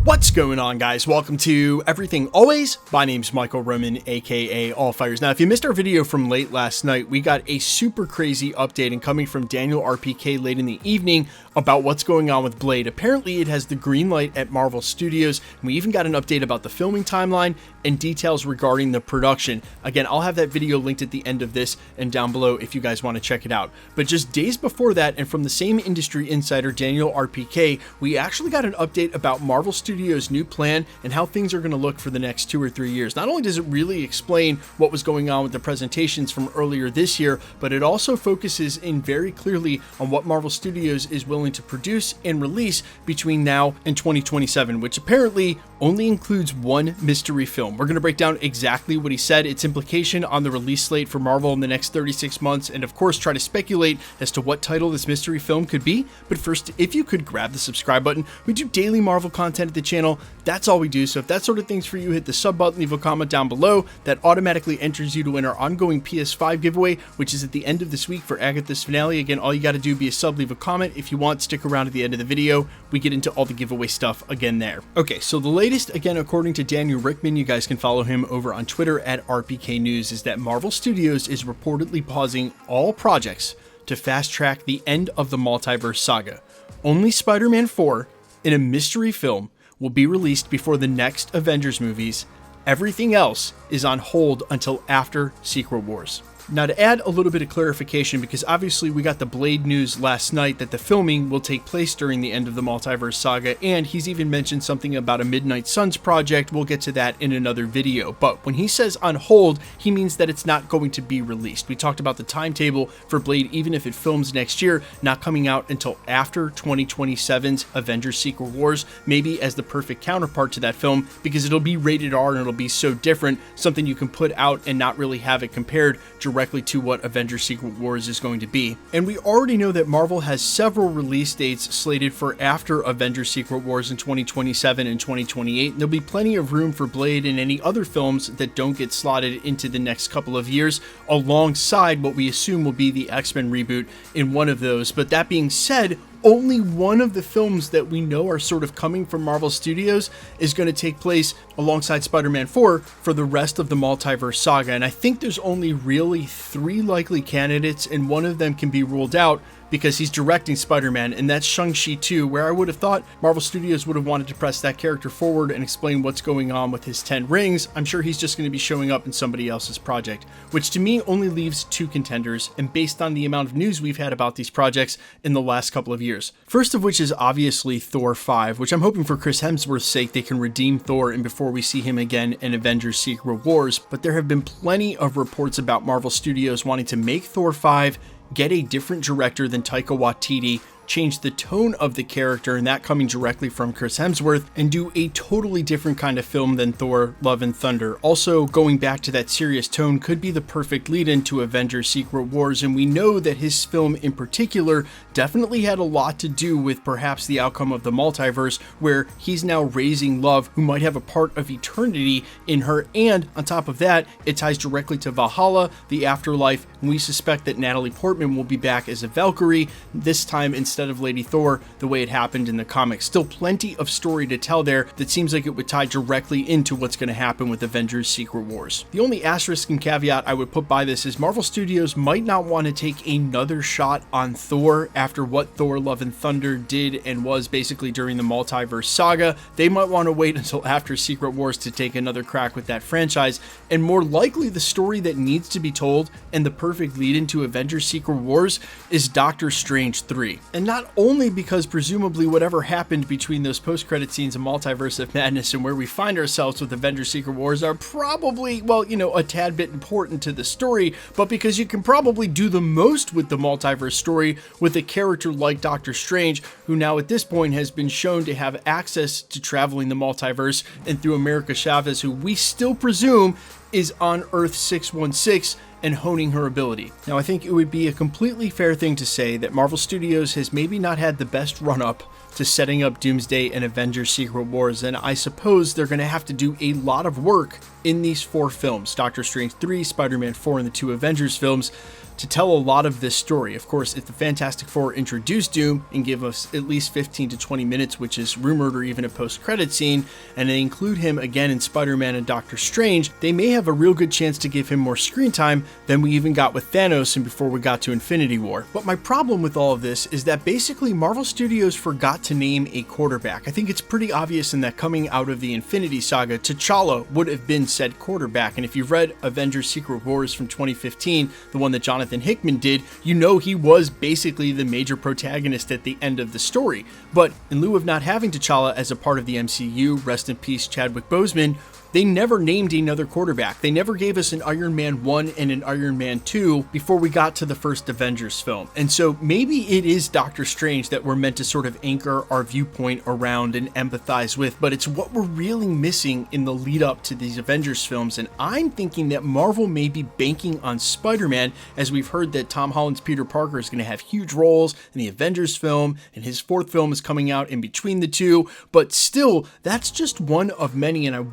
What's going on, guys? Welcome to Everything Always. My name's Michael Roman, aka Allfires. Now, if you missed our video from late last night, we got a super crazy update and coming from Daniel RPK late in the evening about what's going on with Blade. Apparently, it has the green light at Marvel Studios. And we even got an update about the filming timeline and details regarding the production. Again, I'll have that video linked at the end of this and down below if you guys want to check it out. But just days before that, and from the same industry insider, Daniel RPK, we actually got an update about Marvel Studios' new plan and how things are going to look for the next 2 or 3 years. Not only does it really explain what was going on with the presentations from earlier this year, but it also focuses in very clearly on what Marvel Studios is willing to produce and release between now and 2027, which apparently only includes one mystery film. We're going to break down exactly what he said, its implication on the release slate for Marvel in the next 36 months, and of course try to speculate as to what title this mystery film could be. But first, if you could grab the subscribe button. We do daily Marvel content at the channel. That's all we do. So if that sort of thing's for you, hit the sub button, leave a comment down below. That automatically enters you to win our ongoing PS5 giveaway, which is at the end of this week for Agatha's finale. Again, all you got to do be a sub, leave a comment. If you want, stick around at the end of the video. We get into all the giveaway stuff again there. Okay, so the latest, again, according to Daniel Rickman, you guys can follow him over on Twitter at RPK News, is that Marvel Studios is reportedly pausing all projects to fast track the end of the Multiverse Saga. Only Spider-Man 4 in a mystery film will be released before the next Avengers movies. Everything else is on hold until after Secret Wars. Now, to add a little bit of clarification, because obviously we got the Blade news last night that the filming will take place during the end of the Multiverse Saga, and he's even mentioned something about a Midnight Suns project. We'll get to that in another video. But when he says on hold, he means that it's not going to be released. We talked about the timetable for Blade, even if it films next year, not coming out until after 2027's Avengers Secret Wars, maybe as the perfect counterpart to that film, because it'll be rated R and it'll be so different, something you can put out and not really have it compared directly to what Avengers Secret Wars is going to be. And we already know that Marvel has several release dates slated for after Avengers Secret Wars in 2027 and 2028. There'll be plenty of room for Blade and any other films that don't get slotted into the next couple of years, alongside what we assume will be the X-Men reboot in one of those. But that being said, only one of the films that we know are sort of coming from Marvel Studios is going to take place alongside Spider-Man 4 for the rest of the Multiverse Saga. And I think there's only really 3 likely candidates, and one of them can be ruled out because he's directing Spider-Man, and that's Shang-Chi 2, where I would have thought Marvel Studios would have wanted to press that character forward and explain what's going on with his 10 rings. I'm sure he's just going to be showing up in somebody else's project, which to me only leaves 2 contenders, and based on the amount of news we've had about these projects in the last couple of years. First of which is obviously Thor 5, which I'm hoping for Chris Hemsworth's sake they can redeem Thor and before we see him again in Avengers Secret Wars. But there have been plenty of reports about Marvel Studios wanting to make Thor 5, get a different director than Taika Waititi, change the tone of the character, and that coming directly from Chris Hemsworth, and do a totally different kind of film than Thor Love and Thunder. Also, going back to that serious tone could be the perfect lead-in to Avengers Secret Wars, and we know that his film in particular definitely had a lot to do with perhaps the outcome of the multiverse, where he's now raising Love, who might have a part of eternity in her, and on top of that, it ties directly to Valhalla, the afterlife, and we suspect that Natalie Portman will be back as a Valkyrie, this time instead of Lady Thor, the way it happened in the comics. Still plenty of story to tell there that seems like it would tie directly into what's going to happen with Avengers Secret Wars. The only asterisk and caveat I would put by this is Marvel Studios might not want to take another shot on Thor after what Thor Love and Thunder did and was basically during the Multiverse Saga. They might want to wait until after Secret Wars to take another crack with that franchise, and more likely the story that needs to be told and the perfect lead into Avengers Secret Wars is Doctor Strange 3. And not only because presumably whatever happened between those post-credit scenes in Multiverse of Madness and where we find ourselves with Avengers Secret Wars are probably, well, you know, a tad bit important to the story, but because you can probably do the most with the multiverse story with a character like Doctor Strange, who now at this point has been shown to have access to traveling the multiverse, and through America Chavez, who we still presume is on Earth 616 and honing her ability. Now, I think it would be a completely fair thing to say that Marvel Studios has maybe not had the best run-up to setting up Doomsday and Avengers Secret Wars, and I suppose they're going to have to do a lot of work in these 4 films, Doctor Strange 3, Spider-Man 4, and the 2 Avengers films, to tell a lot of this story. Of course, if the Fantastic Four introduced Doom and give us at least 15 to 20 minutes, which is rumored, or even a post-credit scene, and they include him again in Spider-Man and Doctor Strange, they may have a real good chance to give him more screen time than we even got with Thanos and before we got to Infinity War. But my problem with all of this is that basically Marvel Studios forgot to name a quarterback. I think it's pretty obvious in that coming out of the Infinity Saga, T'Challa would have been said quarterback. And if you've read Avengers Secret Wars from 2015, the one that Jonathan Hickman did, you know he was basically the major protagonist at the end of the story. But in lieu of not having T'Challa as a part of the MCU, rest in peace Chadwick Boseman, they never named another quarterback. They never gave us an Iron Man 1 and an Iron Man 2 before we got to the first Avengers film. And so maybe it is Doctor Strange that we're meant to sort of anchor our viewpoint around and empathize with, but it's what we're really missing in the lead up to these Avengers films. And I'm thinking that Marvel may be banking on Spider-Man, as we've heard that Tom Holland's Peter Parker is going to have huge roles in the Avengers film, and his 4th film is coming out in between the two. But still, that's just one of many, and I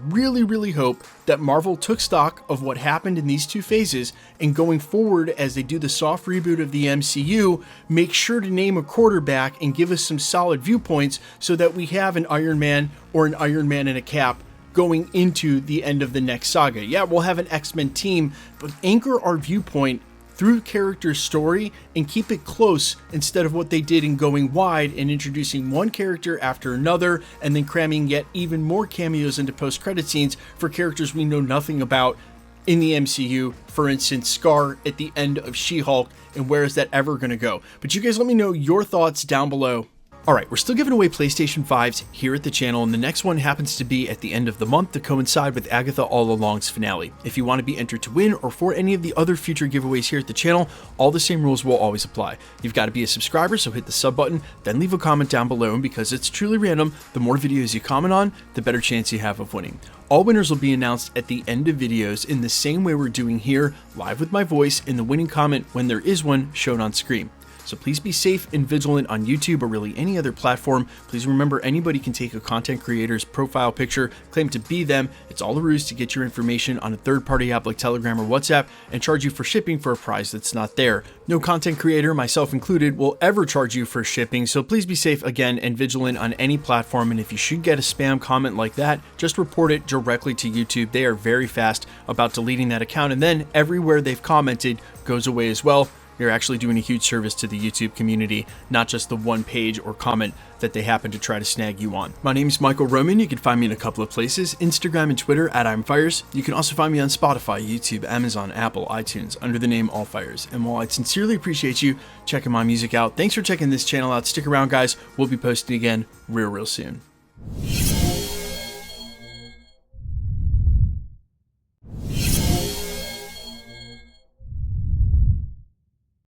really hope that Marvel took stock of what happened in these 2 phases, and going forward as they do the soft reboot of the MCU, make sure to name a quarterback and give us some solid viewpoints so that we have an Iron Man or an Iron Man and a Cap going into the end of the next saga. Yeah, we'll have an X-Men team, but anchor our viewpoint through character's story and keep it close instead of what they did in going wide and introducing one character after another and then cramming yet even more cameos into post-credit scenes for characters we know nothing about in the MCU. For instance, Scar at the end of She-Hulk, and where is that ever going to go? But you guys let me know your thoughts down below. Alright, we're still giving away PlayStation 5s here at the channel, and the next one happens to be at the end of the month to coincide with Agatha All Along's finale. If you want to be entered to win, or for any of the other future giveaways here at the channel, all the same rules will always apply. You've got to be a subscriber, so hit the sub button, then leave a comment down below, and because it's truly random, the more videos you comment on, the better chance you have of winning. All winners will be announced at the end of videos in the same way we're doing here, live with my voice, in the winning comment when there is one shown on screen. So please be safe and vigilant on YouTube or really any other platform. Please remember, anybody can take a content creator's profile picture, claim to be them. It's all a ruse to get your information on a third-party app like Telegram or WhatsApp and charge you for shipping for a price that's not there. No content creator, myself included, will ever charge you for shipping, so please be safe again and vigilant on any platform. And if you should get a spam comment like that, just report it directly to YouTube. They are very fast about deleting that account, and then everywhere they've commented goes away as well. You're actually doing a huge service to the YouTube community, not just the one page or comment that they happen to try to snag you on. My name is Michael Roman. You can find me in a couple of places, Instagram and Twitter at I'mFires. You can also find me on Spotify, YouTube, Amazon, Apple, iTunes under the name Allfires. And while I sincerely appreciate you checking my music out, thanks for checking this channel out. Stick around, guys. We'll be posting again real soon.